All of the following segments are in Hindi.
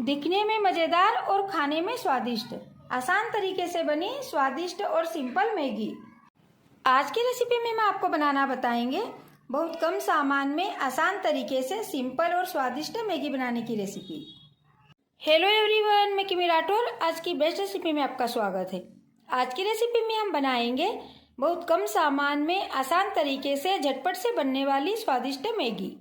दिखने में मज़ेदार और खाने में स्वादिष्ट, आसान तरीके से बनी स्वादिष्ट और सिंपल मैगी। आज की रेसिपी में हम आपको बनाना बताएंगे बहुत कम सामान में आसान तरीके से सिंपल और स्वादिष्ट मैगी बनाने की रेसिपी। हेलो एवरीवन, मैं किमी राठौर। आज की बेस्ट रेसिपी में आपका स्वागत है। आज की रेसिपी में हम बनाएंगे बहुत कम सामान में आसान तरीके से झटपट से बनने वाली स्वादिष्ट मैगी।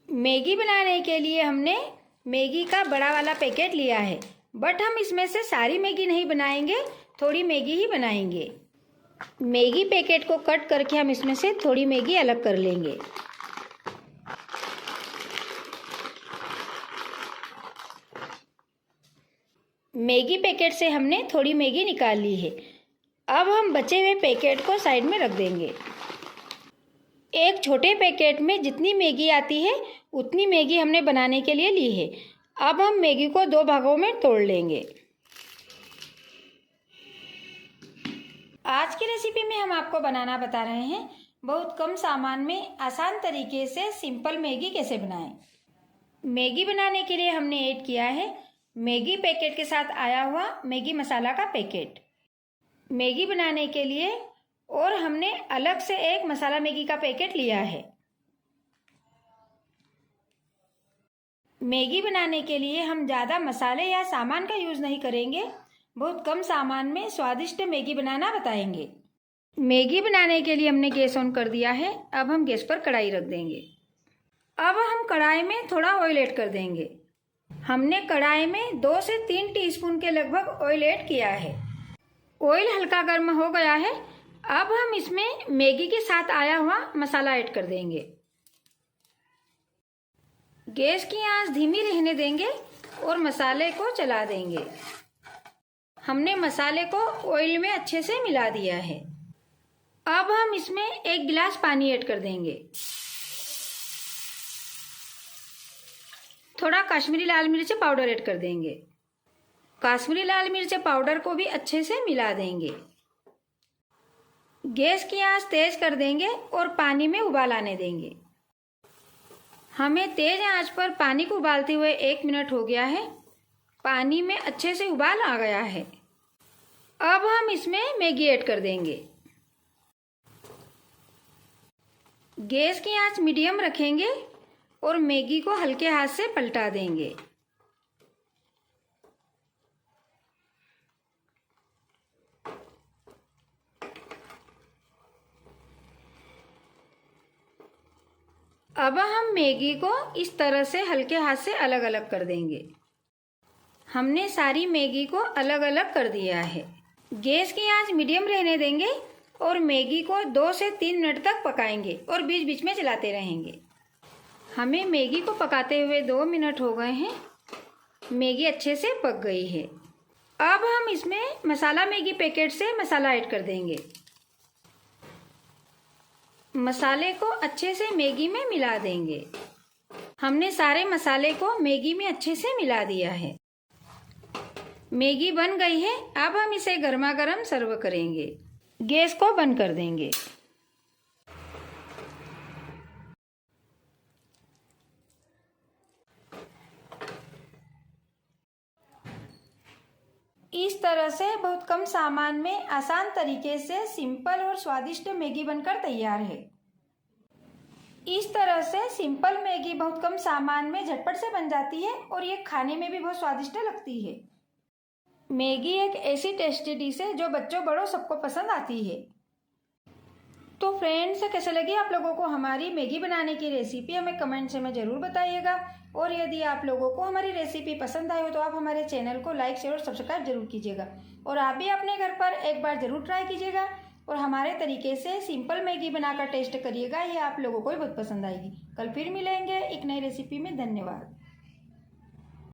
मैगी बनाने के लिए हमने मैगी का बड़ा वाला पैकेट लिया है, बट हम इसमें से सारी मैगी नहीं बनाएंगे, थोड़ी मैगी ही बनाएंगे। मैगी पैकेट को कट करके हम इसमें से थोड़ी मैगी अलग कर लेंगे। मैगी पैकेट से हमने थोड़ी मैगी निकाल ली है। अब हम बचे हुए पैकेट को साइड में रख देंगे। एक छोटे पैकेट में जितनी मैगी आती है उतनी मैगी हमने बनाने के लिए ली है। अब हम मैगी को दो भागों में तोड़ लेंगे। आज की रेसिपी में हम आपको बनाना बता रहे हैं बहुत कम सामान में आसान तरीके से सिंपल मैगी कैसे बनाएं। मैगी बनाने के लिए हमने ऐड किया है मैगी पैकेट के साथ आया हुआ मैगी मसाला का पैकेट। मैगी बनाने के लिए और हमने अलग से एक मसाला मैगी का पैकेट लिया है। मैगी बनाने के लिए हम ज़्यादा मसाले या सामान का यूज़ नहीं करेंगे, बहुत कम सामान में स्वादिष्ट मैगी बनाना बताएंगे। मैगी बनाने के लिए हमने गैस ऑन कर दिया है। अब हम गैस पर कढ़ाई रख देंगे। अब हम कढ़ाई में थोड़ा ऑयल ऐड कर देंगे। हमने कढ़ाई में 2 से 3 टीस्पून के लगभग ऑयल ऐड किया है। ऑयल हल्का गर्म हो गया है। अब हम इसमें मैगी के साथ आया हुआ मसाला ऐड कर देंगे। गैस की आंच धीमी रहने देंगे और मसाले को चला देंगे। हमने मसाले को ऑयल में अच्छे से मिला दिया है। अब हम इसमें 1 गिलास पानी ऐड कर देंगे। थोड़ा कश्मीरी लाल मिर्च पाउडर ऐड कर देंगे। कश्मीरी लाल मिर्च पाउडर को भी अच्छे से मिला देंगे। गैस की आंच तेज कर देंगे और पानी में उबाल आने देंगे। हमें तेज आंच पर पानी को उबालते हुए 1 मिनट हो गया है। पानी में अच्छे से उबाल आ गया है। अब हम इसमें मैगी ऐड कर देंगे। गैस की आंच मीडियम रखेंगे और मैगी को हल्के हाथ से पलटा देंगे। अब हम मैगी को इस तरह से हल्के हाथ से अलग अलग कर देंगे। हमने सारी मैगी को अलग अलग कर दिया है। गैस की आंच मीडियम रहने देंगे और मैगी को 2 से 3 मिनट तक पकाएंगे और बीच बीच में चलाते रहेंगे। हमें मैगी को पकाते हुए 2 मिनट हो गए हैं। मैगी अच्छे से पक गई है। अब हम इसमें मसाला मैगी पैकेट से मसाला ऐड कर देंगे। मसाले को अच्छे से मैगी में मिला देंगे। हमने सारे मसाले को मैगी में अच्छे से मिला दिया है। मैगी बन गई है। अब हम इसे गर्मा गर्म सर्व करेंगे। गैस को बंद कर देंगे। इस तरह से बहुत कम सामान में आसान तरीके से सिंपल और स्वादिष्ट मैगी बनकर तैयार है। इस तरह से सिंपल मैगी बहुत कम सामान में झटपट से बन जाती है और ये खाने में भी बहुत स्वादिष्ट लगती है। मैगी एक ऐसी टेस्टी डिश है जो बच्चों बड़ों सबको पसंद आती है। तो फ्रेंड्स, कैसे लगी आप लोगों को हमारी मैगी बनाने की रेसिपी, हमें कमेंट में ज़रूर बताइएगा। और यदि आप लोगों को हमारी रेसिपी पसंद आई हो तो आप हमारे चैनल को लाइक शेयर और सब्सक्राइब जरूर कीजिएगा। और आप भी अपने घर पर एक बार ज़रूर ट्राई कीजिएगा और हमारे तरीके से सिंपल मैगी बनाकर टेस्ट करिएगा। ये आप लोगों को भी बहुत पसंद आएगी। कल फिर मिलेंगे एक नई रेसिपी में। धन्यवाद।